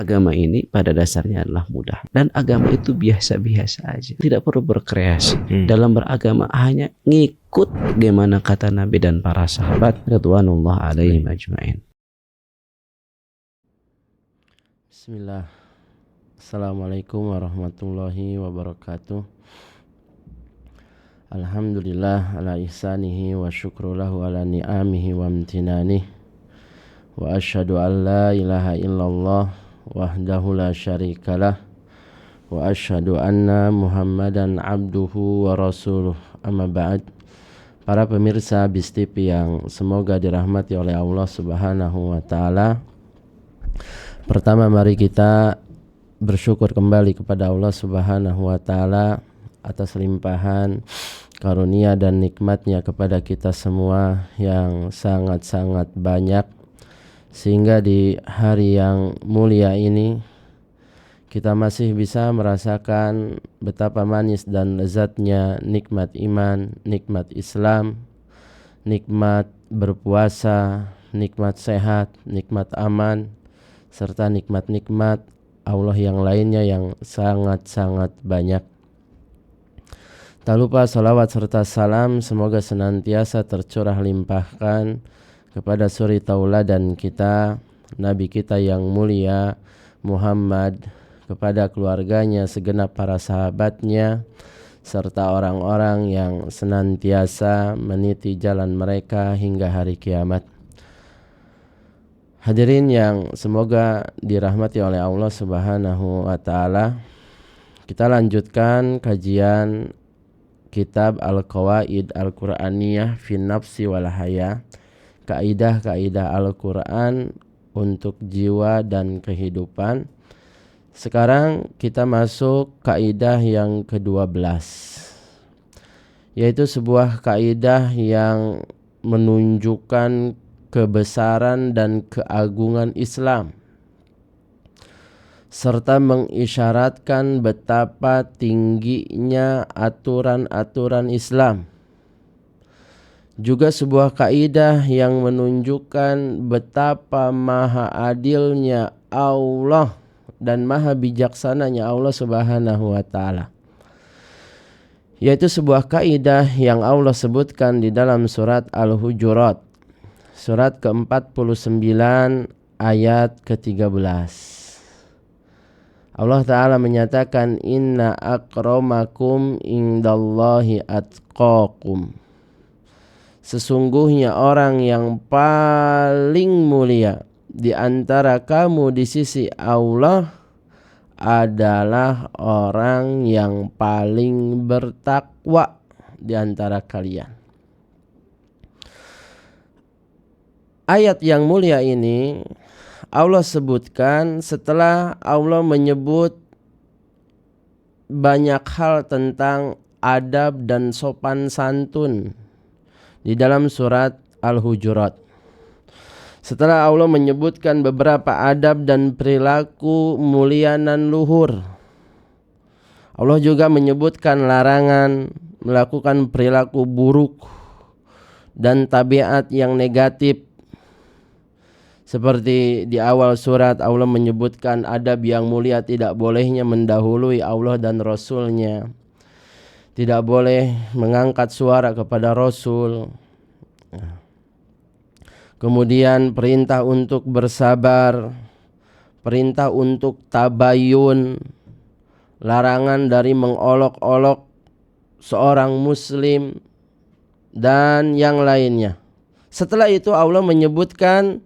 agama ini pada dasarnya adalah mudah, dan agama itu biasa-biasa aja, tidak perlu berkreasi. Dalam beragama hanya ngikut bagaimana kata Nabi dan para sahabat radhiyallahu alaihim ajmain. Bismillah. Assalamualaikum warahmatullahi wabarakatuh. Alhamdulillah ala ihsanihi wa syukru lahu ala ni'amihi wa amtinanihi. Wa asyhadu an la ilaha illallah wahdahu la syarikalah. Wa asyhadu anna Muhammadan abduhu wa rasuluh. Amma ba'd. Para pemirsa BIS TV yang semoga dirahmati oleh Allah Subhanahu wa taala. Pertama, mari kita bersyukur kembali kepada Allah Subhanahu wa taala atas limpahan karunia dan nikmatnya kepada kita semua yang sangat-sangat banyak, sehingga di hari yang mulia ini kita masih bisa merasakan betapa manis dan lezatnya nikmat iman, nikmat Islam, nikmat berpuasa, nikmat sehat, nikmat aman, serta nikmat-nikmat Allah yang lainnya yang sangat-sangat banyak. Tak lupa salawat serta salam semoga senantiasa tercurah limpahkan kepada suri tauladan kita, Nabi kita yang mulia Muhammad, kepada keluarganya, segenap para sahabatnya, serta orang-orang yang senantiasa meniti jalan mereka hingga hari kiamat. Hadirin yang semoga dirahmati oleh Allah Subhanahu wa taala, kita lanjutkan kajian kitab Al-Qawaid Al-Qur'aniyah fi Nafsi wal Haya, kaidah-kaidah Al-Quran untuk jiwa dan kehidupan. Sekarang kita masuk kaidah yang ke-12, yaitu sebuah kaidah yang menunjukkan kebesaran dan keagungan Islam, serta mengisyaratkan betapa tingginya aturan-aturan Islam. Juga sebuah kaidah yang menunjukkan betapa maha adilnya Allah dan maha bijaksananya Allah Subhanahu wa taala. Yaitu sebuah kaidah yang Allah sebutkan di dalam surat Al-Hujurat, surat ke-49 ayat ke-13. Allah taala menyatakan, inna akramakum indallahi atqakum. Sesungguhnya orang yang paling mulia di antara kamu di sisi Allah adalah orang yang paling bertakwa di antara kalian. Ayat yang mulia ini Allah sebutkan setelah Allah menyebut banyak hal tentang adab dan sopan santun di dalam surat Al-Hujurat. Setelah Allah menyebutkan beberapa adab dan perilaku mulia dan luhur, Allah juga menyebutkan larangan melakukan perilaku buruk dan tabiat yang negatif. Seperti di awal surat Allah menyebutkan adab yang mulia tidak bolehnya mendahului Allah dan Rasulnya, tidak boleh mengangkat suara kepada Rasul. Kemudian perintah untuk bersabar, perintah untuk tabayun, larangan dari mengolok-olok seorang muslim, dan yang lainnya. Setelah itu Allah menyebutkan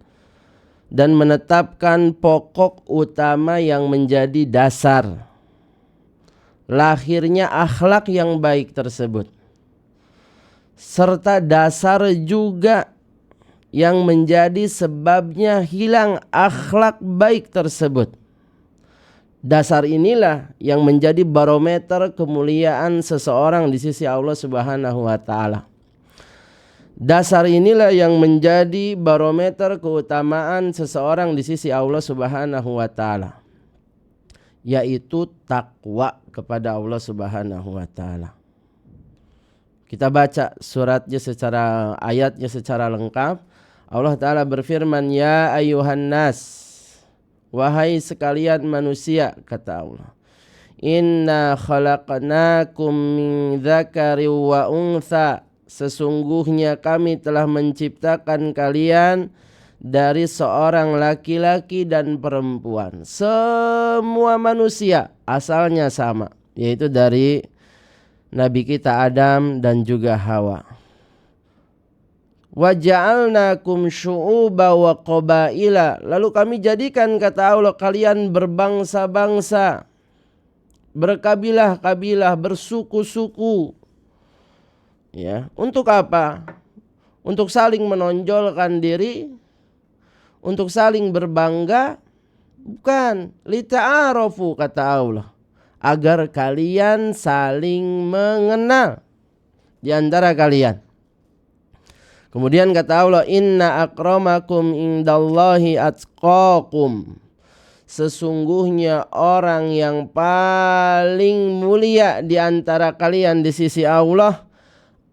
dan menetapkan pokok utama yang menjadi dasar lahirnya akhlak yang baik tersebut, serta dasar juga yang menjadi sebabnya hilang akhlak baik tersebut. Dasar inilah yang menjadi barometer kemuliaan seseorang di sisi Allah Subhanahu wa taala. Dasar inilah yang menjadi barometer keutamaan seseorang di sisi Allah Subhanahu wa taala, yaitu takwa kepada Allah Subhanahu wa taala. Kita baca suratnya secara ayatnya secara lengkap. Allah taala berfirman, ya ayuhan nas, wahai sekalian manusia, kata Allah, inna khalaqnakum min dzakari wa untha, sesungguhnya kami telah menciptakan kalian dari seorang laki-laki dan perempuan. Semua manusia asalnya sama, yaitu dari Nabi kita Adam dan juga Hawa. Wa ja'alnakum syu'uba wa qabaila, lalu kami jadikan, kata Allah, kalian berbangsa-bangsa, berkabilah-kabilah, bersuku-suku. Ya, untuk apa? Untuk saling menonjolkan diri, untuk saling berbangga? Bukan, lita'arafu, kata Allah, agar kalian saling mengenal di antara kalian. Kemudian kata Allah, inna akramakum indallahi atqakum, sesungguhnya orang yang paling mulia di antara kalian di sisi Allah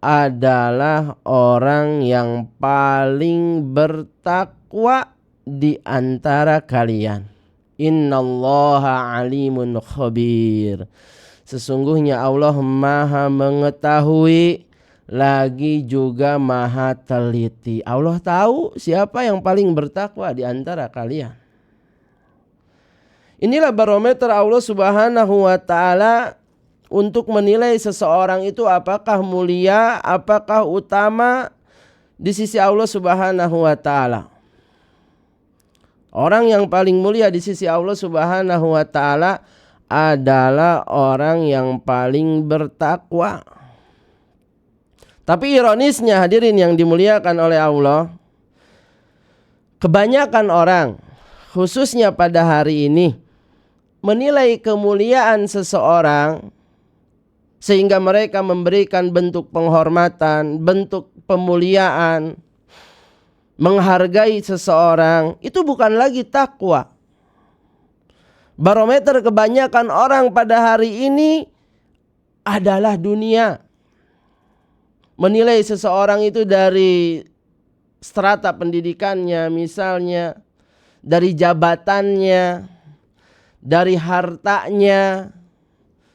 adalah orang yang paling bertakwa di antara kalian. Innallaha alimun khabir, sesungguhnya Allah maha mengetahui lagi juga maha teliti. Allah tahu siapa yang paling bertakwa di antara kalian. Inilah barometer Allah Subhanahu wa ta'ala untuk menilai seseorang itu apakah mulia, apakah utama di sisi Allah Subhanahu wa ta'ala. Orang yang paling mulia di sisi Allah Subhanahu wa ta'ala adalah orang yang paling bertakwa. Tapi ironisnya, hadirin yang dimuliakan oleh Allah, kebanyakan orang, khususnya pada hari ini, menilai kemuliaan seseorang sehingga mereka memberikan bentuk penghormatan, bentuk pemuliaan, menghargai seseorang, itu bukan lagi takwa. Barometer kebanyakan orang pada hari ini adalah dunia. Menilai seseorang itu dari strata pendidikannya, misalnya dari jabatannya, dari hartanya,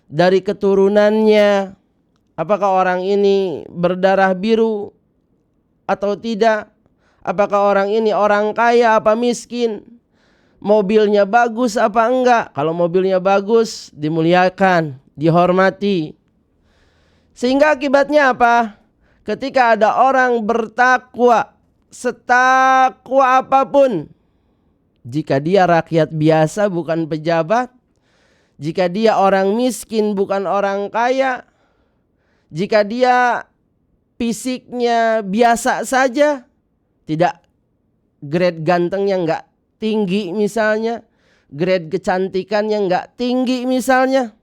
dari keturunannya. Apakah orang ini berdarah biru atau tidak? Apakah orang ini orang kaya apa miskin? Mobilnya bagus apa enggak? Kalau mobilnya bagus, dimuliakan, dihormati. Sehingga akibatnya apa? Ketika ada orang bertakwa, setakwa apapun, jika dia rakyat biasa bukan pejabat, jika dia orang miskin bukan orang kaya, jika dia fisiknya biasa saja, tidak grade gantengnya enggak tinggi misalnya, grade kecantikannya enggak tinggi misalnya,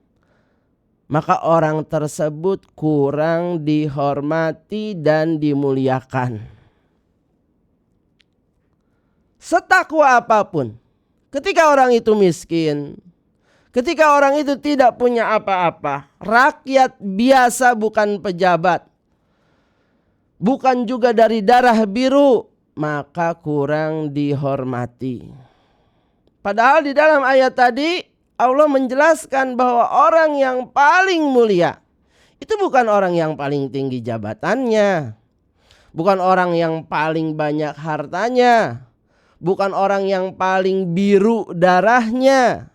maka orang tersebut kurang dihormati dan dimuliakan. Setakwa apapun, ketika orang itu miskin, ketika orang itu tidak punya apa-apa, rakyat biasa bukan pejabat, bukan juga dari darah biru, maka kurang dihormati. Padahal di dalam ayat tadi Allah menjelaskan bahwa orang yang paling mulia itu bukan orang yang paling tinggi jabatannya, bukan orang yang paling banyak hartanya, bukan orang yang paling biru darahnya,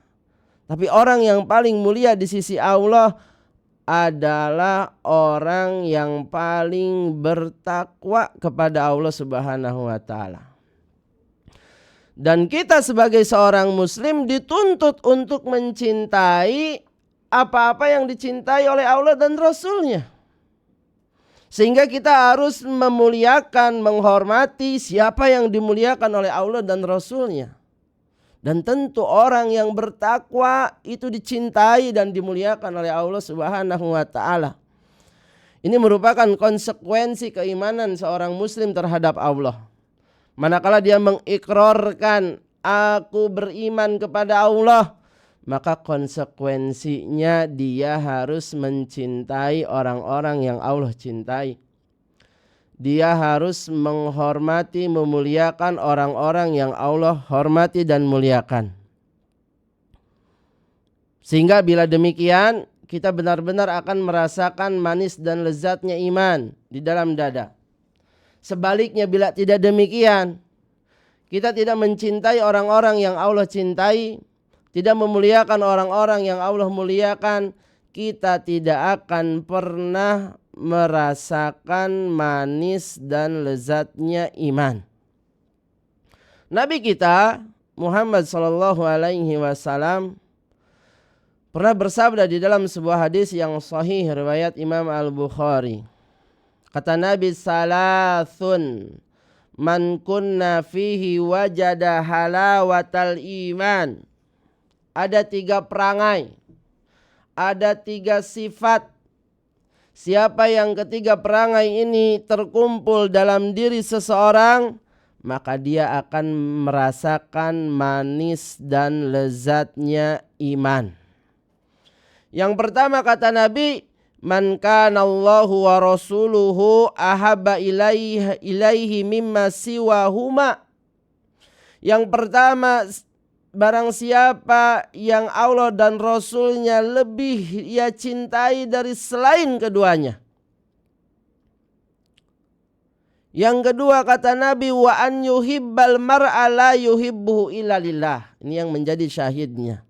tapi orang yang paling mulia di sisi Allah adalah orang yang paling bertakwa kepada Allah Subhanahu wa ta'ala. Dan kita sebagai seorang muslim dituntut untuk mencintai apa-apa yang dicintai oleh Allah dan Rasulnya. Sehingga kita harus memuliakan, menghormati siapa yang dimuliakan oleh Allah dan Rasulnya. Dan tentu orang yang bertakwa itu dicintai dan dimuliakan oleh Allah Subhanahu wa ta'ala. Ini merupakan konsekuensi keimanan seorang muslim terhadap Allah. Manakala dia mengikrarkan aku beriman kepada Allah, maka konsekuensinya dia harus mencintai orang-orang yang Allah cintai. Dia harus menghormati, memuliakan orang-orang yang Allah hormati dan muliakan. Sehingga bila demikian kita benar-benar akan merasakan manis dan lezatnya iman di dalam dada. Sebaliknya bila tidak demikian, kita tidak mencintai orang-orang yang Allah cintai, tidak memuliakan orang-orang yang Allah muliakan, kita tidak akan pernah merasakan manis dan lezatnya iman. Nabi kita Muhammad sallallahu alaihi wasallam pernah bersabda di dalam sebuah hadis yang sahih riwayat Imam Al-Bukhari. Kata Nabi, salasun man kunna fihi wajada halawatal iman. Ada 3 perangai, ada 3 sifat. Siapa yang ketiga perangai ini terkumpul dalam diri seseorang, maka dia akan merasakan manis dan lezatnya iman. Yang pertama kata Nabi, man kana Allahu wa rasuluhu ahabba ilaihi mimma siwahuma. Yang pertama, barang siapa yang Allah dan Rasulnya lebih ia cintai dari selain keduanya. Yang kedua kata Nabi, wa an yuhibbal mar'a la yuhibbuhu illa lillah. Ini yang menjadi syahidnya.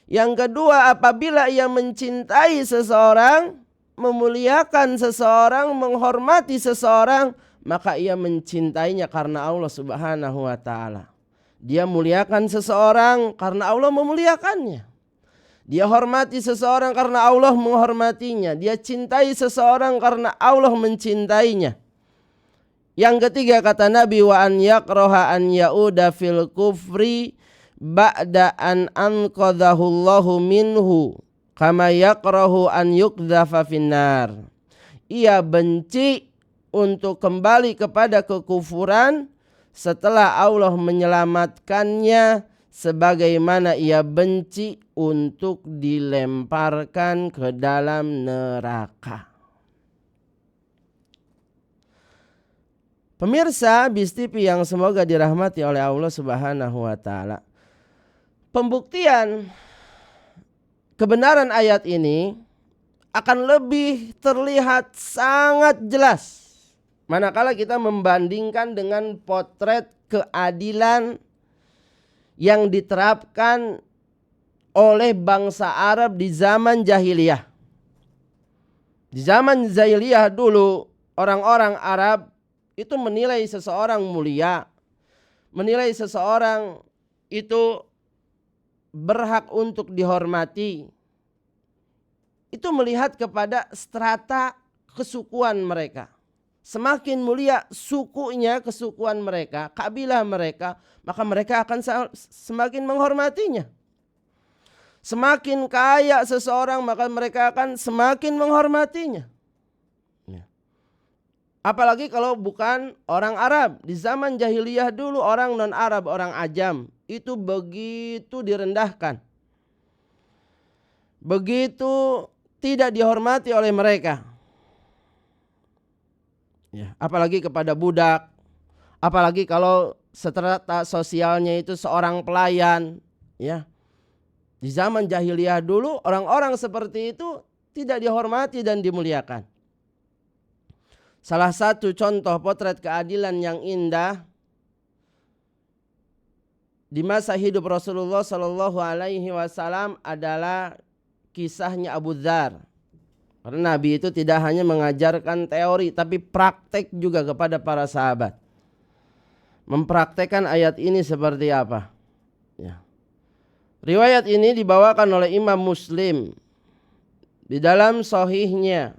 Yang kedua, apabila ia mencintai seseorang, memuliakan seseorang, menghormati seseorang, maka ia mencintainya karena Allah Subhanahu wa taala. Dia muliakan seseorang karena Allah memuliakannya. Dia hormati seseorang karena Allah menghormatinya. Dia cintai seseorang karena Allah mencintainya. Yang ketiga kata Nabi, wa an yakraha an yauda fil kufri ba'da an anqadhahu Allahu minhu kama yakrahu an yuqdhafa finnar. Ia benci untuk kembali kepada kekufuran setelah Allah menyelamatkannya, sebagaimana ia benci untuk dilemparkan ke dalam neraka. Pemirsa BIS TV yang semoga dirahmati oleh Allah Subhanahu wa taala. Pembuktian kebenaran ayat ini akan lebih terlihat sangat jelas manakala kita membandingkan dengan potret keadilan yang diterapkan oleh bangsa Arab di zaman jahiliyah. Di zaman jahiliyah dulu, orang-orang Arab itu menilai seseorang mulia, menilai seseorang itu berhak untuk dihormati. Itu melihat kepada strata kesukuan mereka. Semakin mulia sukunya, kesukuan mereka, kabilah mereka, maka mereka akan semakin menghormatinya. Semakin kaya seseorang, maka mereka akan semakin menghormatinya. Apalagi kalau bukan orang Arab. Di zaman jahiliyah dulu orang non-Arab, orang ajam, itu begitu direndahkan. Begitu tidak dihormati oleh mereka. Ya, apalagi kepada budak. Apalagi kalau strata sosialnya itu seorang pelayan. Ya. Di zaman jahiliyah dulu orang-orang seperti itu tidak dihormati dan dimuliakan. Salah satu contoh potret keadilan yang indah di masa hidup Rasulullah Shallallahu Alaihi Wasallam adalah kisahnya Abu Dzar. Karena Nabi itu tidak hanya mengajarkan teori, tapi praktek juga kepada para sahabat. Mempraktekkan ayat ini seperti apa? Ya. Riwayat ini dibawakan oleh Imam Muslim di dalam sahihnya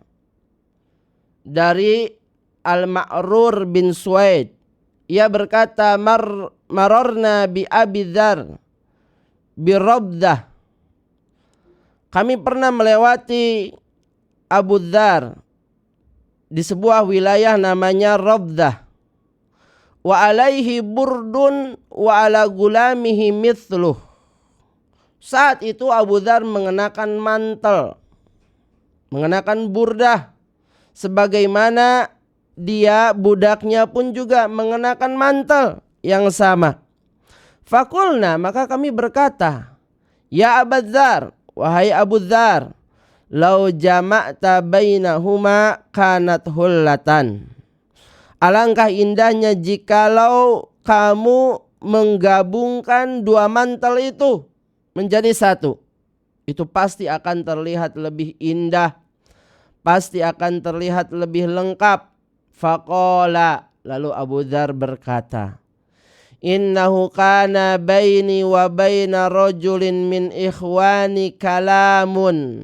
dari Al-Ma'rur bin Suwaid. Ia berkata, marorna bi Abi Dzar bi Rabdah. Kami pernah melewati Abu Dzar di sebuah wilayah namanya Rabdah. Wa alaihi burdun wa ala gulamihi mithluh. Saat itu Abu Dzar mengenakan mantel, mengenakan burdah, sebagaimana dia budaknya pun juga mengenakan mantel yang sama. Fakulna, maka kami berkata, ya Abu Dzar, wahai Abu Dzar, lau jama'ta bainahuma kanat hullatan. Alangkah indahnya jikalau kamu menggabungkan dua mantel itu menjadi satu. Itu pasti akan terlihat lebih indah, pasti akan terlihat lebih lengkap. Faqala, lalu Abu Dzar berkata, innahu kana baini wa baina rajulin min ikhwani kalamun.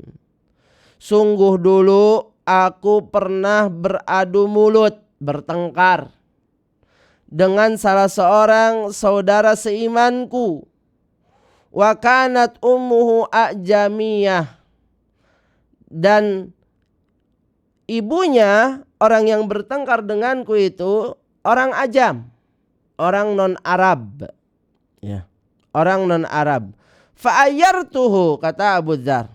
Sungguh dulu aku pernah beradu mulut, bertengkar dengan salah seorang saudara seimanku. Wa kanat ummuhu ajamiyah, dan ibunya orang yang bertengkar denganku itu orang ajam, orang non Arab, ya, orang non Arab. Fa'ayyartuhu, kata Abu Dzar,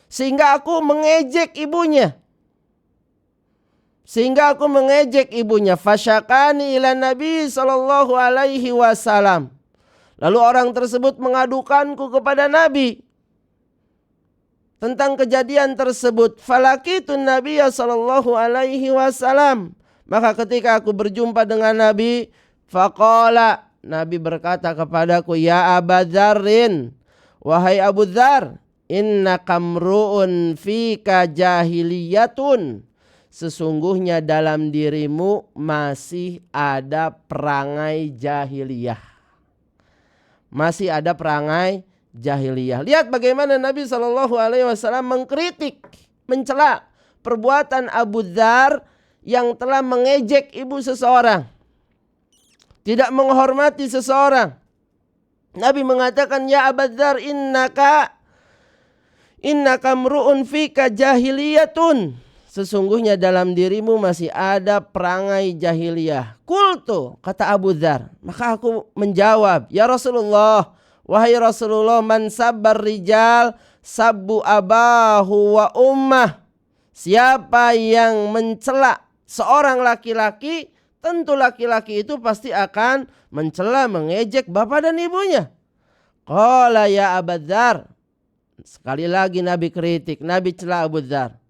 sehingga aku mengejek ibunya. Fasyakani ila Nabi sallallahu alaihi wasallam. Lalu orang tersebut mengadukanku kepada Nabi tentang kejadian tersebut. Falakitun Nabi sallallahu alaihi wasallam. Maka ketika aku berjumpa dengan Nabi, faqala, Nabi berkata kepadaku, ya Aba Dzarrin, wahai Abu Dzar, innaka mru'un fika jahiliyatun. Sesungguhnya dalam dirimu masih ada perangai jahiliyah. Masih ada perangai jahiliyah. Lihat bagaimana Nabi SAW mengkritik, mencela perbuatan Abu Dzar yang telah mengejek ibu seseorang, tidak menghormati seseorang. Nabi mengatakan, ya Abu Dzar, innaka mru'un fika jahiliyatun. Sesungguhnya dalam dirimu masih ada perangai jahiliyah. Qultu, kata Abu Dzar, maka aku menjawab, ya Rasulullah, wahai Rasulullah, man sabbar rijal sabbu abahu wa ummah. Siapa yang mencela seorang laki-laki, tentu laki-laki itu pasti akan mencela, mengejek bapak dan ibunya. Qala ya Abu Dzar. Sekali lagi Nabi kritik, Nabi cela Abu Dzar.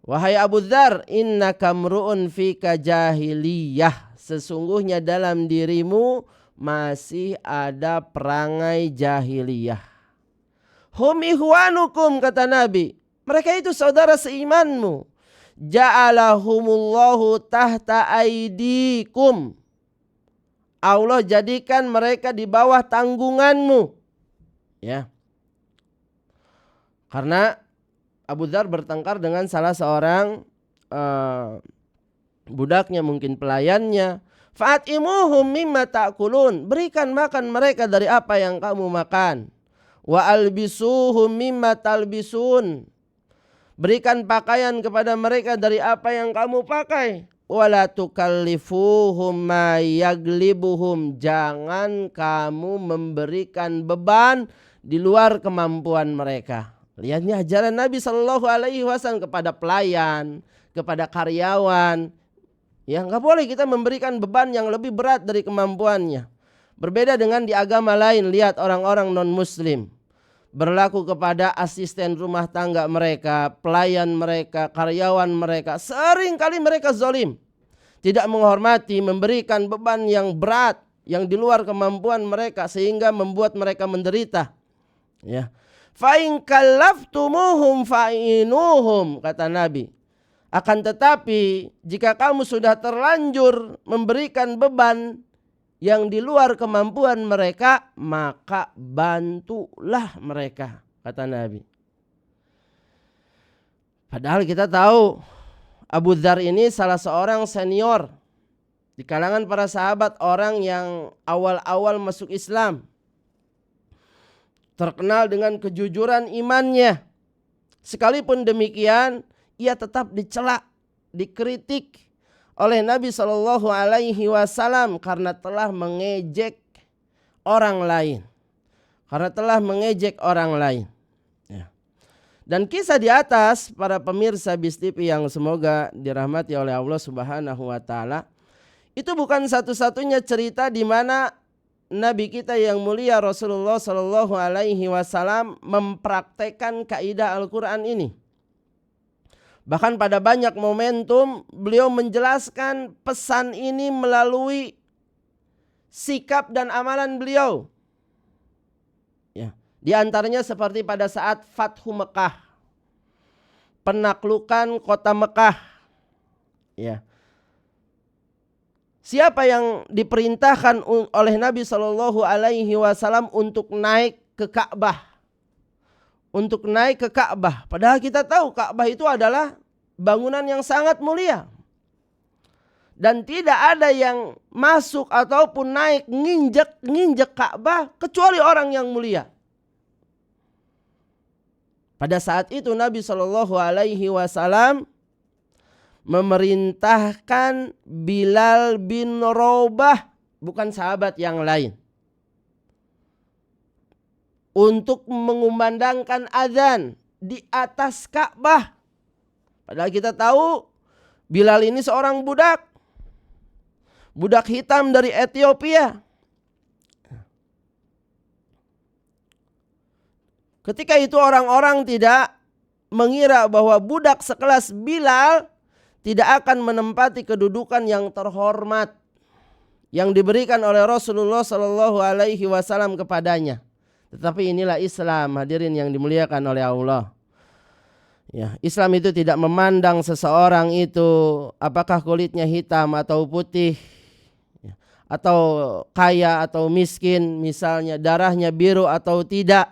Wahai Abu Dzar, innaka mru'un fika jahiliyah. Sesungguhnya dalam dirimu masih ada perangai jahiliyah. Hum ihwanukum, kata Nabi. Mereka itu saudara seimanmu. Ja'alahumullahu tahta aidikum. Allah jadikan mereka di bawah tanggunganmu. Ya. Karena Abu Dzar bertengkar dengan salah seorang budaknya, mungkin pelayannya. Fa'atimuhum mimma ta'kulun. Berikan makan mereka dari apa yang kamu makan. Wa albisuhum mimma talbisun. Berikan pakaian kepada mereka dari apa yang kamu pakai. Wala tukallifuhum ma yaglibuhum. Jangan kamu memberikan beban di luar kemampuan mereka. Lihatnya ajaran Nabi Shallallahu Alaihi Wasallam kepada pelayan, kepada karyawan. Ya, nggak boleh kita memberikan beban yang lebih berat dari kemampuannya. Berbeda dengan di agama lain, lihat orang-orang non-muslim berlaku kepada asisten rumah tangga mereka, pelayan mereka, karyawan mereka. Sering kali mereka zalim, tidak menghormati, memberikan beban yang berat, yang di luar kemampuan mereka, sehingga membuat mereka menderita. Ya. Fa'in kallaftumuhum fa'inuhum, kata Nabi. Akan tetapi jika kamu sudah terlanjur memberikan beban yang di luar kemampuan mereka, maka bantulah mereka, kata Nabi. Padahal kita tahu Abu Dzar ini salah seorang senior di kalangan para sahabat, orang yang awal-awal masuk Islam. Terkenal dengan kejujuran imannya. Sekalipun demikian, ia tetap dicela, dikritik oleh Nabi Shallallahu Alaihi Wasallam karena telah mengejek orang lain. Ya. Dan kisah di atas, para pemirsa BIS TV yang semoga dirahmati oleh Allah Subhanahu Wa Taala, itu bukan satu-satunya cerita di mana Nabi kita yang mulia Rasulullah Shallallahu Alaihi Wasallam mempraktekkan kaidah Al-Quran ini. Bahkan pada banyak momentum beliau menjelaskan pesan ini melalui sikap dan amalan beliau. Ya, di antaranya seperti pada saat Fathu Mekah, penaklukan kota Mekah. Ya. Siapa yang diperintahkan oleh Nabi Shallallahu Alaihi Wasallam untuk naik ke Ka'bah? Untuk naik ke Ka'bah. Padahal kita tahu Ka'bah itu adalah bangunan yang sangat mulia. Dan tidak ada yang masuk ataupun naik nginjek Ka'bah kecuali orang yang mulia. Pada saat itu Nabi Shallallahu Alaihi Wasallam memerintahkan Bilal bin Rabah, bukan sahabat yang lain, untuk mengumandangkan azan di atas Ka'bah. Padahal kita tahu Bilal ini seorang budak hitam dari Ethiopia. Ketika itu orang-orang tidak mengira bahwa budak sekelas Bilal tidak akan menempati kedudukan yang terhormat yang diberikan oleh Rasulullah Shallallahu Alaihi Wasallam kepadanya. Tetapi inilah Islam, hadirin yang dimuliakan oleh Allah. Ya, Islam itu tidak memandang seseorang itu apakah kulitnya hitam atau putih, ya, atau kaya atau miskin, misalnya darahnya biru atau tidak.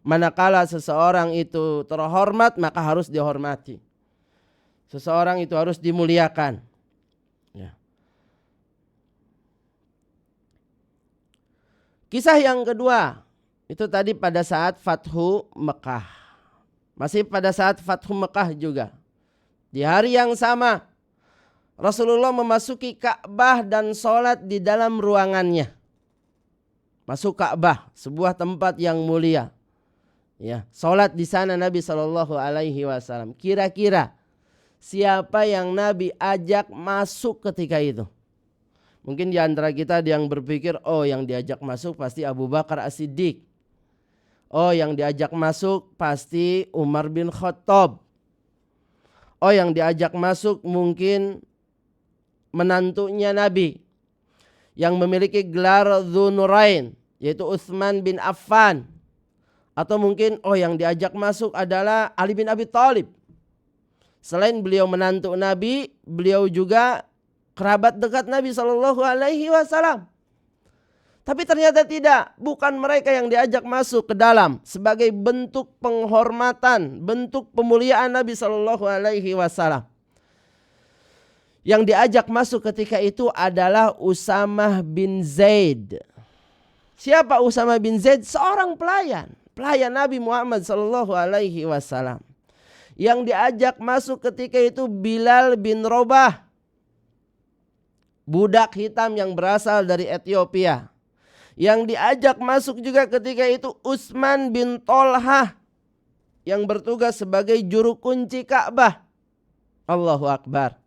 Manakala seseorang itu terhormat, maka harus dihormati. Seseorang itu harus dimuliakan. Ya. Kisah yang kedua itu tadi pada saat Fathu Mekah. Masih pada saat Fathu Mekah juga. Di hari yang sama Rasulullah memasuki Ka'bah dan sholat di dalam ruangannya. Masuk Ka'bah, sebuah tempat yang mulia. Ya, sholat di sana Nabi Shallallahu Alaihi Wasallam. Kira-kira siapa yang Nabi ajak masuk ketika itu? Mungkin di antara kita ada yang berpikir, oh yang diajak masuk pasti Abu Bakar As-Siddiq. Oh yang diajak masuk pasti Umar bin Khattab. Oh yang diajak masuk mungkin menantunya Nabi yang memiliki gelar Dzunurain, yaitu Utsman bin Affan. Atau mungkin yang diajak masuk adalah Ali bin Abi Thalib. Selain beliau menantu Nabi, beliau juga kerabat dekat Nabi Shallallahu Alaihi Wasallam. Tapi ternyata tidak, bukan mereka yang diajak masuk ke dalam sebagai bentuk penghormatan, bentuk pemuliaan Nabi Shallallahu Alaihi Wasallam. Yang diajak masuk ketika itu adalah Usamah bin Zaid. Siapa Usamah bin Zaid? Seorang pelayan Nabi Muhammad Shallallahu Alaihi Wasallam. Yang diajak masuk ketika itu Bilal bin Rabah, budak hitam yang berasal dari Ethiopia. Yang diajak masuk juga ketika itu Utsman bin Tolhah yang bertugas sebagai juru kunci Ka'bah. Allahu Akbar.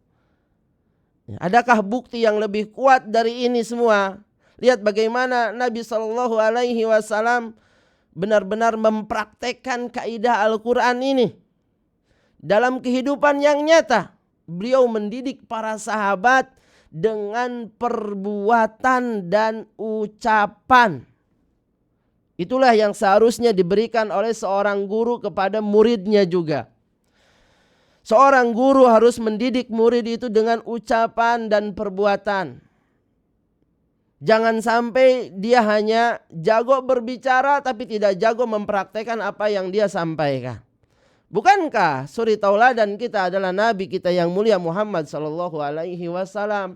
Adakah bukti yang lebih kuat dari ini semua? Lihat bagaimana Nabi Shallallahu Alaihi Wasallam benar-benar mempraktekkan kaidah Al-Quran ini dalam kehidupan yang nyata. Beliau mendidik para sahabat dengan perbuatan dan ucapan. Itulah yang seharusnya diberikan oleh seorang guru kepada muridnya juga. Seorang guru harus mendidik murid itu dengan ucapan dan perbuatan. Jangan sampai dia hanya jago berbicara tapi tidak jago mempraktekkan apa yang dia sampaikan. Bukankah suri tauladan kita adalah Nabi kita yang mulia Muhammad Sallallahu Alaihi Wasallam?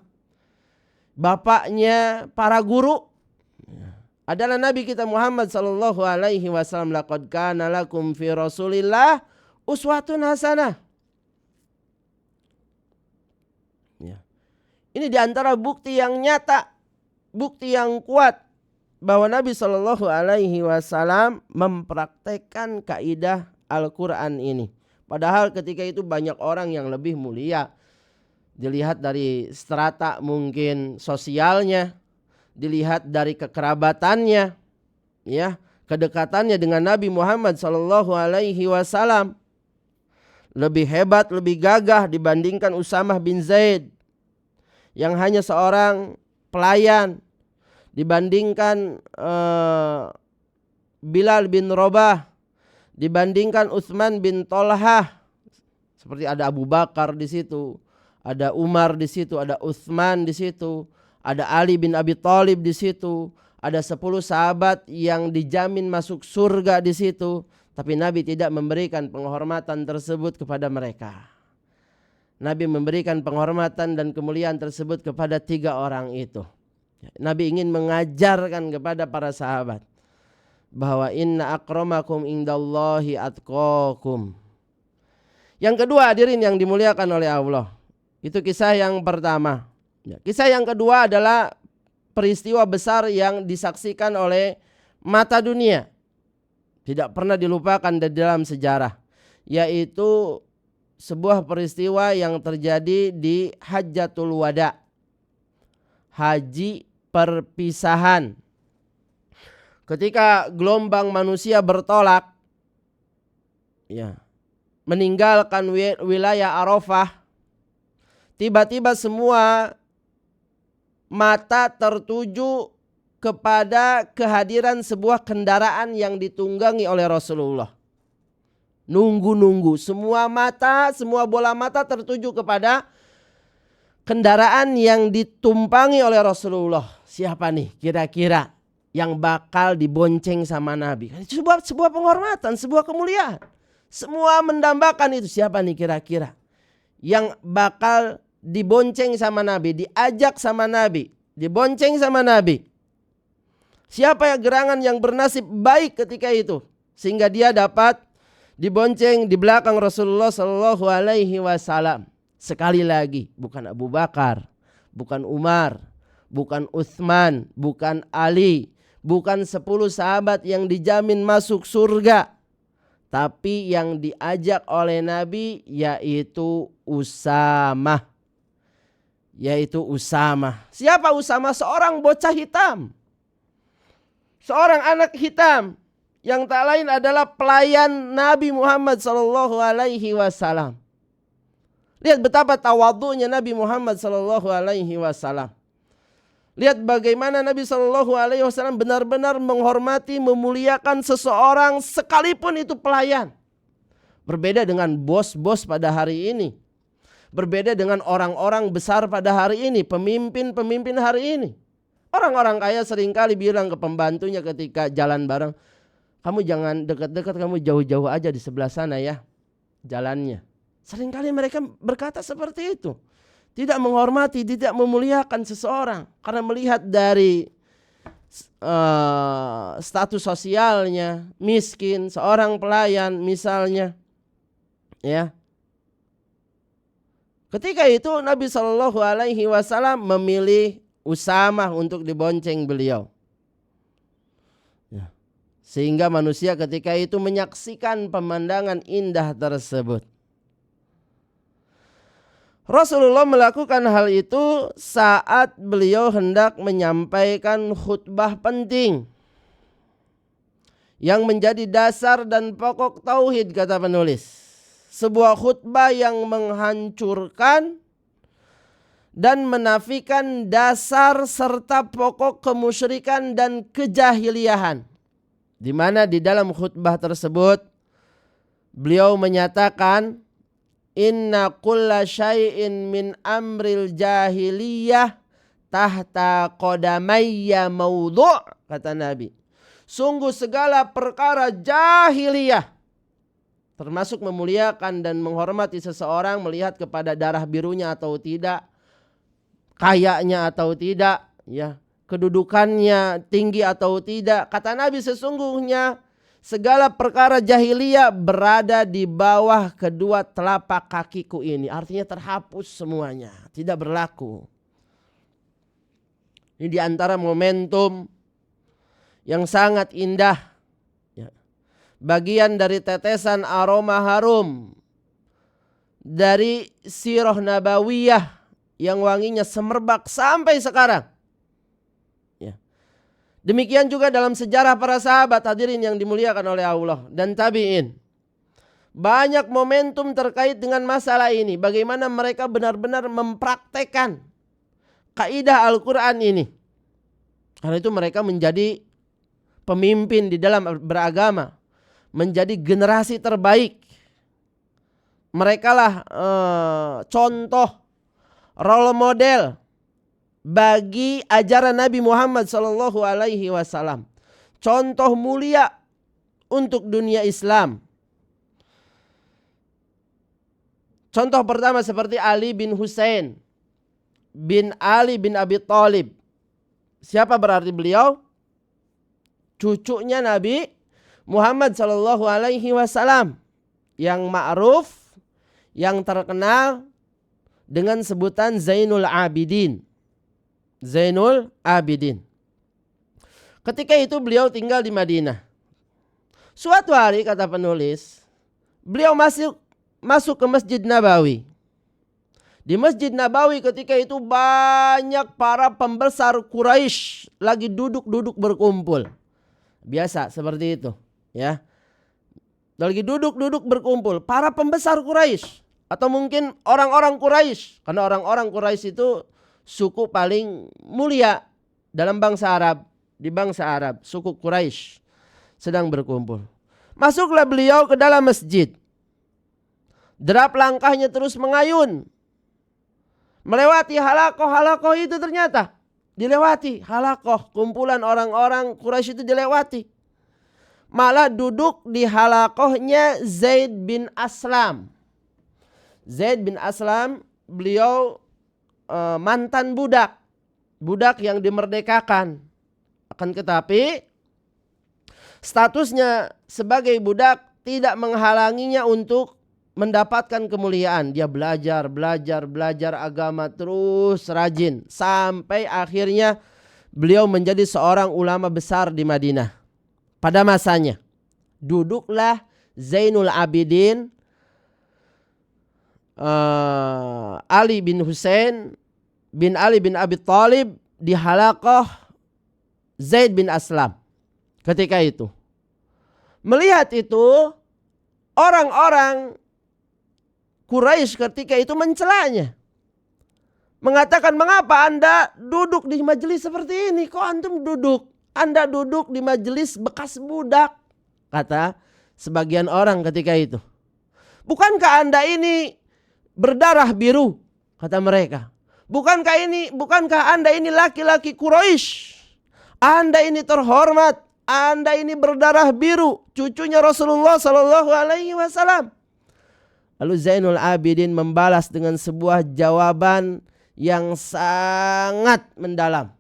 Bapaknya para guru adalah Nabi kita Muhammad Sallallahu Alaihi Wasallam. Laqad kana lakum fi Rasulillah uswatun hasanah. Ya. Ini diantara bukti yang nyata, bukti yang kuat bahwa Nabi Sallallahu Alaihi Wasallam mempraktekkan kaidah Al-Quran ini. Padahal ketika itu banyak orang yang lebih mulia. Dilihat dari strata mungkin sosialnya. dilihat dari kekerabatannya, ya, kedekatannya dengan Nabi Muhammad SAW, lebih hebat, lebih gagah dibandingkan Usamah bin Zaid yang hanya seorang pelayan, dibandingkan Bilal bin Rabah, dibandingkan Utsman bin Tolhah. Seperti ada Abu Bakar di situ, ada Umar di situ, ada Utsman di situ, ada Ali bin Abi Thalib di situ, ada 10 sahabat yang dijamin masuk surga di situ. Tapi Nabi tidak memberikan penghormatan tersebut kepada mereka. Nabi memberikan penghormatan dan kemuliaan tersebut kepada 3 orang itu. Nabi ingin mengajarkan kepada para sahabat bahwa inna akramakum indallahi atqakum. Yang kedua, hadirin yang dimuliakan oleh Allah, itu kisah yang pertama. Kisah yang kedua adalah peristiwa besar yang disaksikan oleh mata dunia, tidak pernah dilupakan di dalam sejarah, yaitu sebuah peristiwa yang terjadi di Hajjatul Wada, haji perpisahan. Ketika gelombang manusia bertolak, ya, meninggalkan wilayah Arafah, tiba-tiba semua mata tertuju kepada kehadiran sebuah kendaraan yang ditunggangi oleh Rasulullah. Nunggu-nunggu, semua bola mata tertuju kepada kendaraan yang ditumpangi oleh Rasulullah. Siapa nih kira-kira yang bakal dibonceng sama Nabi? Sebuah penghormatan, sebuah kemuliaan. Semua mendambakan itu. Siapa nih kira-kira yang bakal dibonceng sama Nabi, diajak sama Nabi, dibonceng sama Nabi? Siapa yang gerangan yang bernasib baik ketika itu sehingga dia dapat dibonceng di belakang Rasulullah SAW? Sekali lagi, bukan Abu Bakar, bukan Umar, bukan Utsman, bukan Ali, bukan 10 sahabat yang dijamin masuk surga, tapi yang diajak oleh Nabi yaitu Usamah. Siapa Usamah? Seorang bocah hitam, seorang anak hitam yang tak lain adalah pelayan Nabi Muhammad SAW. Lihat betapa tawadhu'nya Nabi Muhammad SAW. Lihat bagaimana Nabi SAW benar-benar menghormati, memuliakan seseorang sekalipun itu pelayan. Berbeda dengan bos-bos pada hari ini. Berbeda dengan orang-orang besar pada hari ini, pemimpin-pemimpin hari ini. Orang-orang kaya seringkali bilang ke pembantunya ketika jalan bareng, kamu jangan dekat-dekat, kamu jauh-jauh aja di sebelah sana ya jalannya. Seringkali mereka berkata seperti itu. Tidak menghormati, tidak memuliakan seseorang. Karena melihat dari status sosialnya, miskin, seorang pelayan misalnya. Ya. Ketika itu Nabi SAW memilih Usamah untuk dibonceng beliau. Ya. Sehingga manusia ketika itu menyaksikan pemandangan indah tersebut. Rasulullah melakukan hal itu saat beliau hendak menyampaikan khutbah penting yang menjadi dasar dan pokok tauhid, kata penulis. Sebuah khutbah yang menghancurkan dan menafikan dasar serta pokok kemusyrikan dan kejahiliahan. Di mana di dalam khutbah tersebut beliau menyatakan, inna kulla syai'in min amril jahiliyah tahta qadamayya maudhu', kata Nabi. Sungguh segala perkara jahiliyah, termasuk memuliakan dan menghormati seseorang melihat kepada darah birunya atau tidak, kayanya atau tidak, ya, kedudukannya tinggi atau tidak. Kata Nabi, sesungguhnya segala perkara jahiliyah berada di bawah kedua telapak kakiku ini. Artinya terhapus semuanya, tidak berlaku. Ini diantara momentum yang sangat indah, ya. Bagian dari tetesan aroma harum dari sirah nabawiyah yang wanginya semerbak sampai sekarang, ya. Demikian juga dalam sejarah para sahabat hadirin yang dimuliakan oleh Allah dan tabi'in. Banyak momentum terkait dengan masalah ini. Bagaimana mereka benar-benar mempraktekkan kaidah Al-Quran ini. Karena itu mereka menjadi pemimpin di dalam beragama. Menjadi generasi terbaik. Mereka lah contoh, role model bagi ajaran Nabi Muhammad SAW. Contoh mulia untuk dunia Islam. Contoh pertama seperti Ali bin Husain bin Ali bin Abi Thalib. Siapa berarti beliau? Cucunya Nabi Muhammad SAW yang ma'ruf, yang terkenal dengan sebutan Zainul Abidin. Zainul Abidin. Ketika itu beliau tinggal di Madinah. Suatu hari kata penulis, beliau masuk ke Masjid Nabawi. Di Masjid Nabawi ketika itu banyak para pembesar Quraisy lagi duduk-duduk berkumpul. Biasa seperti itu, ya. Lagi duduk-duduk berkumpul para pembesar Quraisy atau mungkin orang-orang Quraisy, karena orang-orang Quraisy itu suku paling mulia dalam bangsa Arab. Di bangsa Arab, suku Quraisy sedang berkumpul. Masuklah beliau ke dalam masjid. Derap langkahnya terus mengayun. Melewati halakoh-halakoh itu ternyata. Dilewati halakoh, kumpulan orang-orang Quraisy itu dilewati. Malah duduk di halakohnya Zaid bin Aslam. Zaid bin Aslam, beliau mantan budak. Budak yang dimerdekakan. Akan tetapi statusnya sebagai budak tidak menghalanginya untuk mendapatkan kemuliaan. Dia belajar agama terus rajin. Sampai akhirnya beliau menjadi seorang ulama besar di Madinah. Pada masanya duduklah Zainul Abidin Ali bin Husain bin Ali bin Abi Thalib di halaqah Zaid bin Aslam. Ketika itu melihat itu, orang-orang Quraisy ketika itu mencelanya. Mengatakan, mengapa Anda duduk di majelis seperti ini? Kok antum duduk? Anda duduk di majelis bekas budak. Kata sebagian orang ketika itu. Bukankah Anda ini berdarah biru? Kata mereka. Bukankah Anda ini laki-laki Quraisy? Anda ini terhormat. Anda ini berdarah biru. Cucunya Rasulullah SAW. Lalu Zainul Abidin membalas dengan sebuah jawaban yang sangat mendalam.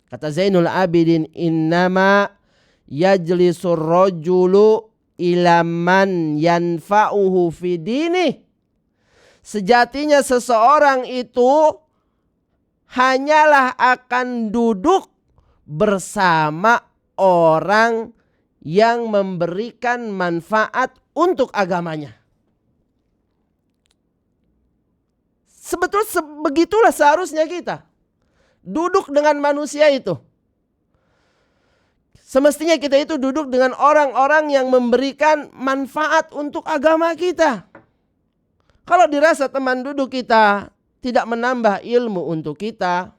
Kata Zainul Abidin, innama yajlisur rajulu ila man yanfa'uhu fi dinih. Sejatinya seseorang itu hanyalah akan duduk bersama orang yang memberikan manfaat untuk agamanya. Sebetulnya begitulah seharusnya kita duduk dengan manusia itu. Semestinya kita itu duduk dengan orang-orang yang memberikan manfaat untuk agama kita. Kalau dirasa teman duduk kita tidak menambah ilmu untuk kita,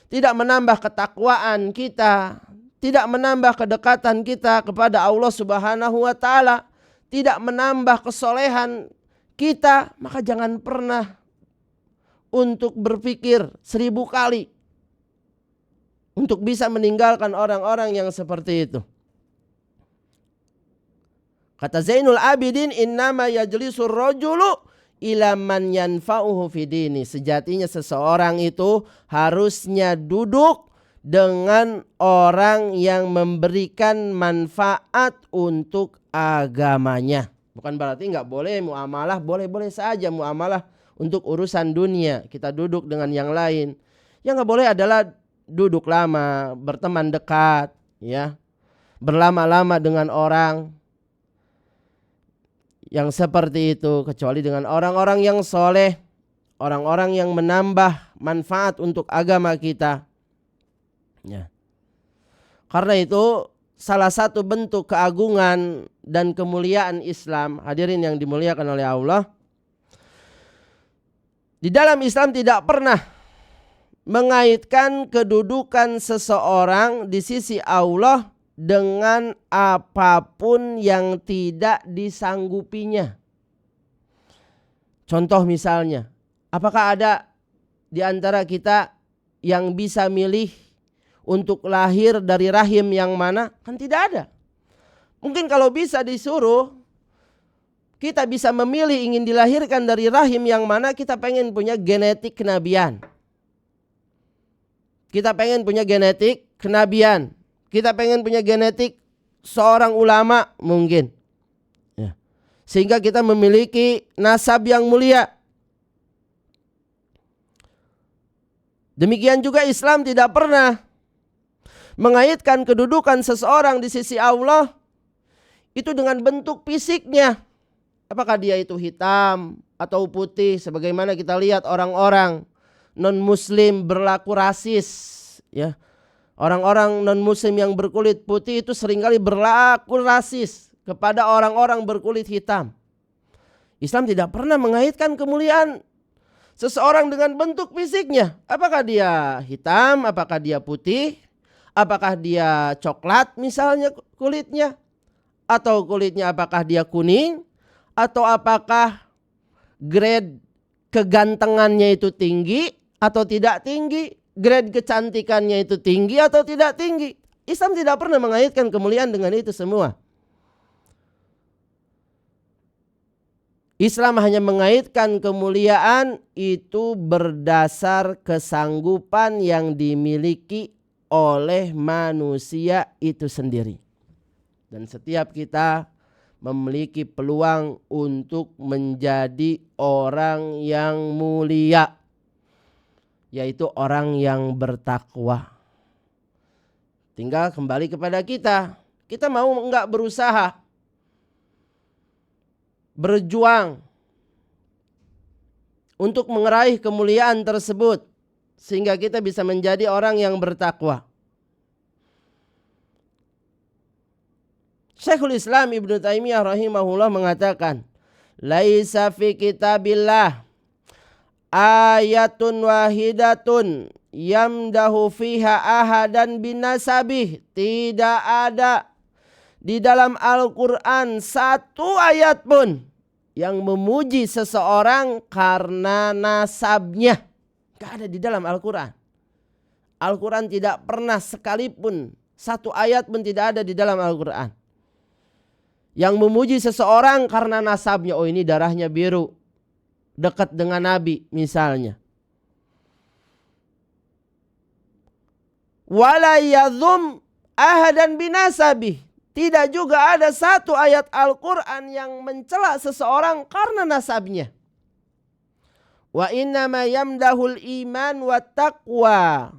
tidak menambah ketakwaan kita, tidak menambah kedekatan kita kepada Allah Subhanahu wa taala, tidak menambah kesolehan kita, maka jangan pernah untuk berpikir 1000 kali untuk bisa meninggalkan orang-orang yang seperti itu. Kata Zainul Abidin, innama yajlisur rajulu ila man yanfa'uhu fi dini. Sejatinya seseorang itu harusnya duduk dengan orang yang memberikan manfaat untuk agamanya. Bukan berarti nggak boleh muamalah, boleh-boleh saja muamalah untuk urusan dunia. Kita duduk dengan yang lain. Yang nggak boleh adalah duduk lama, berteman dekat, ya, berlama-lama dengan orang yang seperti itu, kecuali dengan orang-orang yang soleh, orang-orang yang menambah manfaat untuk agama kita. Ya. Karena itu salah satu bentuk keagungan dan kemuliaan Islam, hadirin yang dimuliakan oleh Allah, di dalam Islam tidak pernah mengaitkan kedudukan seseorang di sisi Allah dengan apapun yang tidak disanggupinya. Contoh misalnya, apakah ada di antara kita yang bisa milih untuk lahir dari rahim yang mana? Kan tidak ada. Mungkin kalau bisa disuruh, kita bisa memilih ingin dilahirkan dari rahim yang mana. Kita pengen punya genetik kenabian. Kita pengen punya genetik kenabian. Kita pengen punya genetik seorang ulama mungkin. Ya. Sehingga kita memiliki nasab yang mulia. Demikian juga Islam tidak pernah mengaitkan kedudukan seseorang di sisi Allah itu dengan bentuk fisiknya. Apakah dia itu hitam atau putih, sebagaimana kita lihat orang-orang non-muslim berlaku rasis, ya. Orang-orang non-muslim yang berkulit putih itu seringkali berlaku rasis kepada orang-orang berkulit hitam. Islam tidak pernah mengaitkan kemuliaan seseorang dengan bentuk fisiknya. Apakah dia hitam, apakah dia putih, apakah dia coklat misalnya kulitnya, atau kulitnya apakah dia kuning, atau apakah grade kegantengannya itu tinggi atau tidak tinggi, grade kecantikannya itu tinggi atau tidak tinggi. Islam tidak pernah mengaitkan kemuliaan dengan itu semua. Islam hanya mengaitkan kemuliaan itu berdasar kesanggupan yang dimiliki oleh manusia itu sendiri. Dan setiap kita memiliki peluang untuk menjadi orang yang mulia, yaitu orang yang bertakwa. Tinggal kembali kepada kita. Kita mau enggak berusaha berjuang untuk meraih kemuliaan tersebut sehingga kita bisa menjadi orang yang bertakwa. Syekhul Islam Ibnu Taimiyah rahimahullah mengatakan, laisa fi kitabillah ayatun wahidatun yamdahu fiha ahadan binasabih. Tidak ada di dalam Al-Quran satu ayat pun yang memuji seseorang karena nasabnya. Gak ada di dalam Al-Quran. Al-Quran tidak pernah sekalipun satu ayat pun tidak ada di dalam Al-Quran yang memuji seseorang karena nasabnya. Oh, ini darahnya biru, dekat dengan Nabi misalnya. Wala yadhum ahadan binasabih. Tidak juga ada satu ayat Al-Quran yang mencela seseorang karena nasabnya. Wa innama yamdahul iman wa taqwa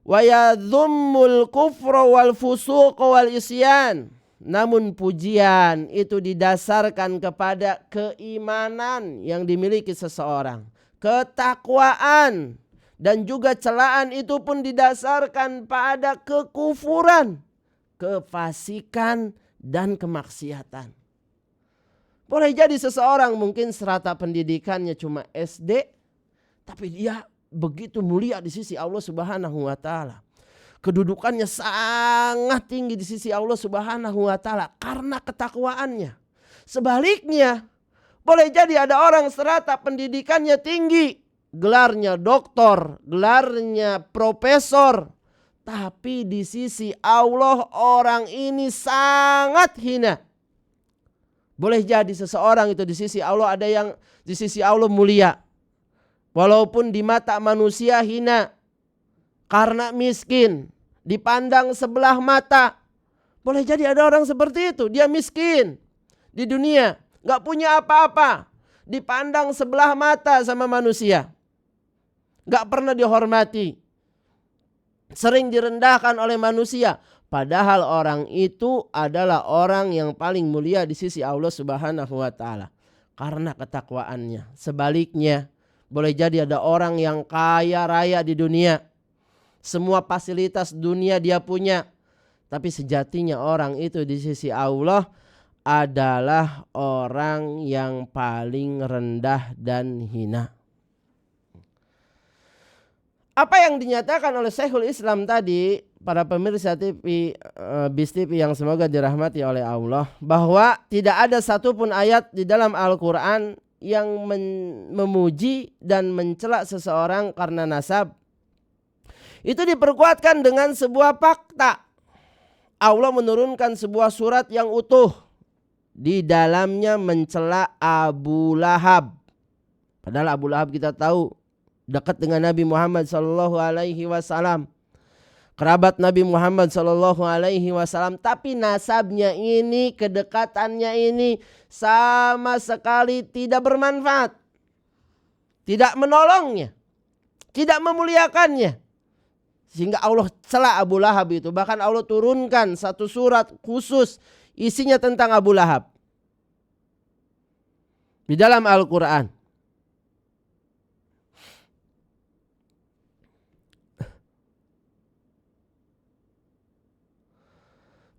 wa yadhummul kufra wal fusuq wal isyan. Namun pujian itu didasarkan kepada keimanan yang dimiliki seseorang, ketakwaan, dan juga celaan itu pun didasarkan pada kekufuran, kefasikan, dan kemaksiatan. Boleh jadi seseorang mungkin strata pendidikannya cuma SD, tapi dia begitu mulia di sisi Allah Subhanahu wa taala. Kedudukannya sangat tinggi di sisi Allah Subhanahu wa taala karena ketakwaannya. Sebaliknya, boleh jadi ada orang strata pendidikannya tinggi, gelarnya doktor, gelarnya profesor, tapi di sisi Allah orang ini sangat hina. Boleh jadi seseorang itu di sisi Allah ada yang di sisi Allah mulia, walaupun di mata manusia hina karena miskin, dipandang sebelah mata. Boleh jadi ada orang seperti itu, dia miskin di dunia, gak punya apa-apa, dipandang sebelah mata sama manusia, gak pernah dihormati, sering direndahkan oleh manusia. Padahal orang itu adalah orang yang paling mulia di sisi Allah Subhanahu wa taala karena ketakwaannya. Sebaliknya, boleh jadi ada orang yang kaya raya di dunia, semua fasilitas dunia dia punya. Tapi sejatinya orang itu di sisi Allah adalah orang yang paling rendah dan hina. Apa yang dinyatakan oleh Syekhul Islam tadi, para pemirsa TV, BIS TV yang semoga dirahmati oleh Allah, bahwa tidak ada satupun ayat di dalam Al-Quran yang memuji dan mencela seseorang karena nasab. Itu diperkuatkan dengan sebuah fakta. Allah menurunkan sebuah surat yang utuh. Di dalamnya mencela Abu Lahab. Padahal Abu Lahab kita tahu dekat dengan Nabi Muhammad SAW. Kerabat Nabi Muhammad SAW. Tapi nasabnya ini, kedekatannya ini sama sekali tidak bermanfaat. Tidak menolongnya. Tidak memuliakannya. Sehingga Allah cela Abu Lahab itu. Bahkan Allah turunkan satu surat khusus isinya tentang Abu Lahab di dalam Al-Quran.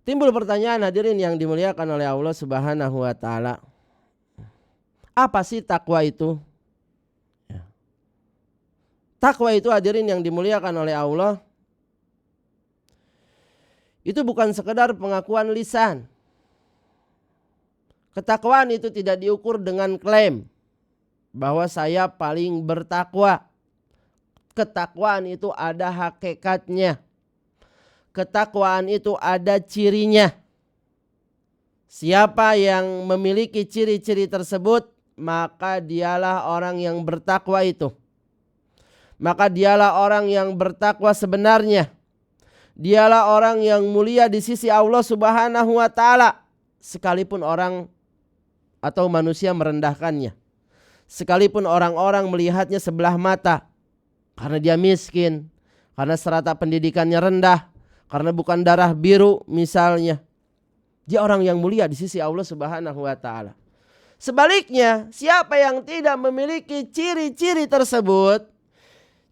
Timbul pertanyaan hadirin yang dimuliakan oleh Allah Subhanahu wa taala. Apa sih takwa itu? Takwa itu hadirin yang dimuliakan oleh Allah, itu bukan sekedar pengakuan lisan. Ketakwaan itu tidak diukur dengan klaim bahwa saya paling bertakwa. Ketakwaan itu ada hakikatnya. Ketakwaan itu ada cirinya. Siapa yang memiliki ciri-ciri tersebut, maka dialah orang yang bertakwa itu. Maka dialah orang yang bertakwa sebenarnya. Dialah orang yang mulia di sisi Allah Subhanahu wa taala. Sekalipun orang atau manusia merendahkannya. Sekalipun orang-orang melihatnya sebelah mata. Karena dia miskin. Karena strata pendidikannya rendah. Karena bukan darah biru misalnya. Dia orang yang mulia di sisi Allah Subhanahu wa taala. Sebaliknya, siapa yang tidak memiliki ciri-ciri tersebut,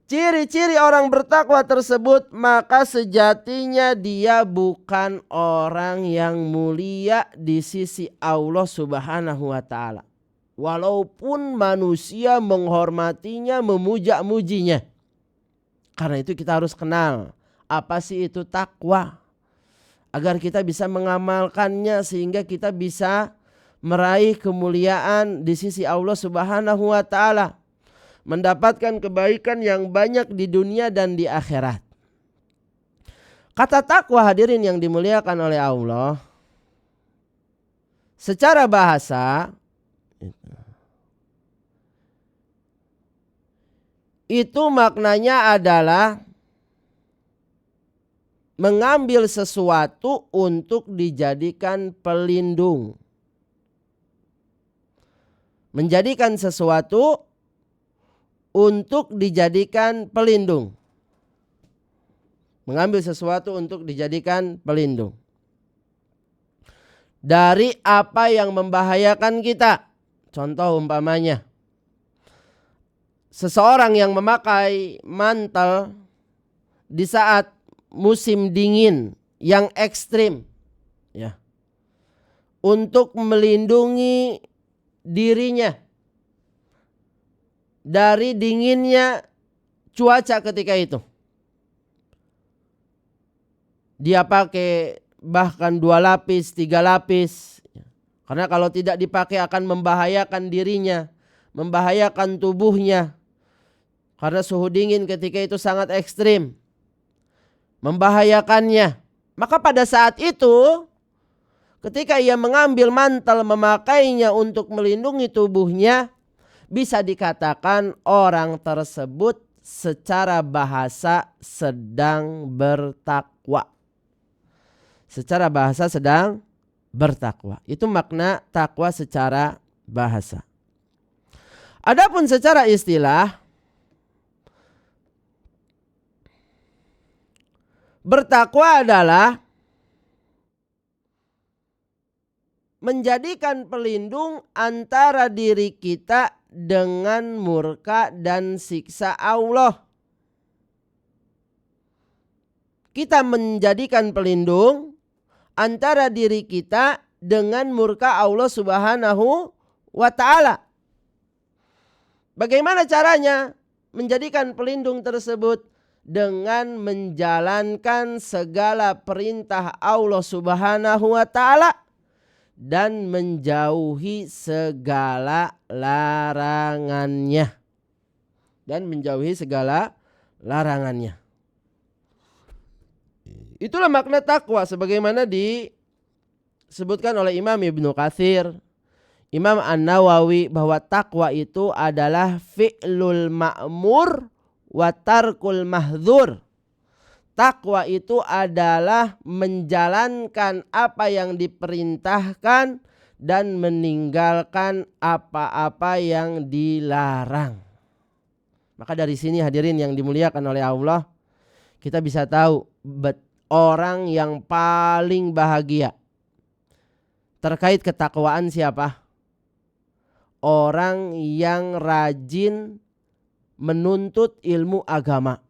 ciri-ciri orang bertakwa tersebut, maka sejatinya dia bukan orang yang mulia di sisi Allah Subhanahu wa taala. Walaupun manusia menghormatinya, memuja-mujinya. Karena itu kita harus kenal apa sih itu takwa, agar kita bisa mengamalkannya sehingga kita bisa meraih kemuliaan di sisi Allah Subhanahu wa taala. Mendapatkan kebaikan yang banyak di dunia dan di akhirat. Kata takwa hadirin yang dimuliakan oleh Allah, secara bahasa itu maknanya adalah mengambil sesuatu untuk dijadikan pelindung. Menjadikan sesuatu untuk dijadikan pelindung. Mengambil sesuatu untuk dijadikan pelindung. Dari apa yang membahayakan kita. Contoh umpamanya. Seseorang yang memakai mantel di saat musim dingin yang ekstrim. Ya. Untuk melindungi dirinya dari dinginnya cuaca ketika itu. Dia pakai bahkan 2 lapis, 3 lapis. Karena kalau tidak dipakai akan membahayakan dirinya, membahayakan tubuhnya. Karena suhu dingin ketika itu sangat ekstrim. Membahayakannya. Maka pada saat itu, ketika ia mengambil mantel memakainya untuk melindungi tubuhnya, bisa dikatakan orang tersebut secara bahasa sedang bertakwa. Secara bahasa sedang bertakwa. Itu makna takwa secara bahasa. Adapun secara istilah, bertakwa adalah menjadikan pelindung antara diri kita dengan murka dan siksa Allah. kita menjadikan pelindung antara diri kita dengan murka Allah Subhanahu wa ta'ala. Bagaimana caranya menjadikan pelindung tersebut? Dengan menjalankan segala perintah Allah Subhanahu wa ta'ala dan menjauhi segala larangannya. Itulah makna takwa sebagaimana disebutkan oleh Imam Ibnu Katsir, Imam An-Nawawi, bahwa takwa itu adalah fi'lul ma'mur wa tarkul mahdzur. Takwa itu adalah menjalankan apa yang diperintahkan dan meninggalkan apa-apa yang dilarang. Maka dari sini hadirin yang dimuliakan oleh Allah, kita bisa tahu orang yang paling bahagia terkait ketakwaan siapa? Orang yang rajin menuntut ilmu agama.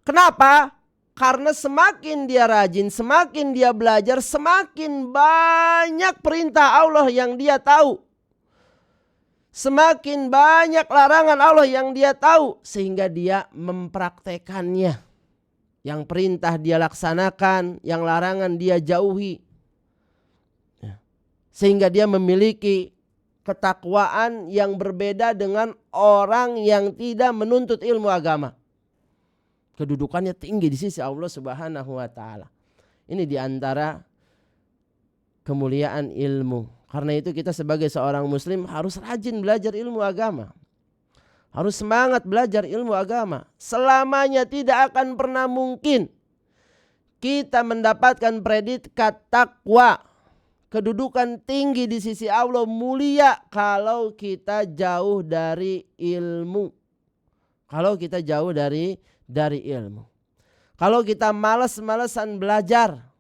Kenapa? Karena semakin dia rajin, semakin dia belajar, semakin banyak perintah Allah yang dia tahu. Semakin banyak larangan Allah yang dia tahu, sehingga dia mempraktekannya. Yang perintah dia laksanakan, yang larangan dia jauhi. Sehingga dia memiliki ketakwaan yang berbeda dengan orang yang tidak menuntut ilmu agama. Kedudukannya tinggi di sisi Allah Subhanahu wa ta'ala. Ini diantara kemuliaan ilmu. Karena itu kita sebagai seorang muslim harus rajin belajar ilmu agama. Harus semangat belajar ilmu agama. Selamanya tidak akan pernah mungkin kita mendapatkan predikat takwa, kedudukan tinggi di sisi Allah, mulia, kalau kita jauh dari ilmu. Kalau kita jauh dari ilmu. Kalau kita malas-malasan belajar,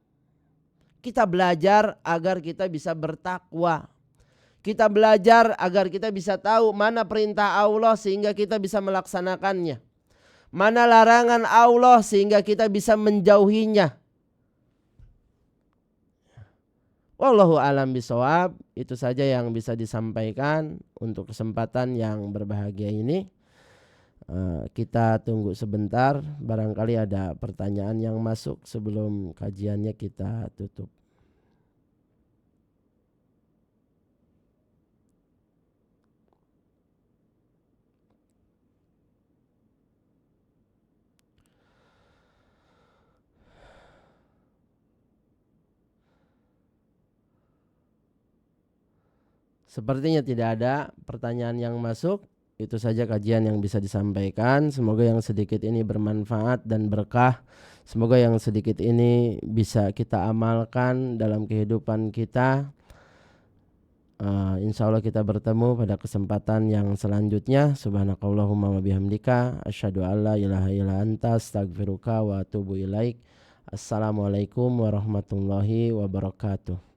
kita belajar agar kita bisa bertakwa. Kita belajar agar kita bisa tahu mana perintah Allah sehingga kita bisa melaksanakannya. Mana larangan Allah sehingga kita bisa menjauhinya. Wallahu a'lam bishawab. Itu saja yang bisa disampaikan untuk kesempatan yang berbahagia ini. Kita tunggu sebentar, barangkali ada pertanyaan yang masuk sebelum kajiannya kita tutup. Sepertinya tidak ada pertanyaan yang masuk. Itu saja kajian yang bisa disampaikan. Semoga yang sedikit ini bermanfaat dan berkah. Semoga yang sedikit ini bisa kita amalkan dalam kehidupan kita. Insya Allah kita bertemu pada kesempatan yang selanjutnya. Subhanakallahumma wa bihamdika asyhadu an la ilaha illa anta astaghfiruka wa atubu ilaik. Assalamualaikum warahmatullahi wabarakatuh.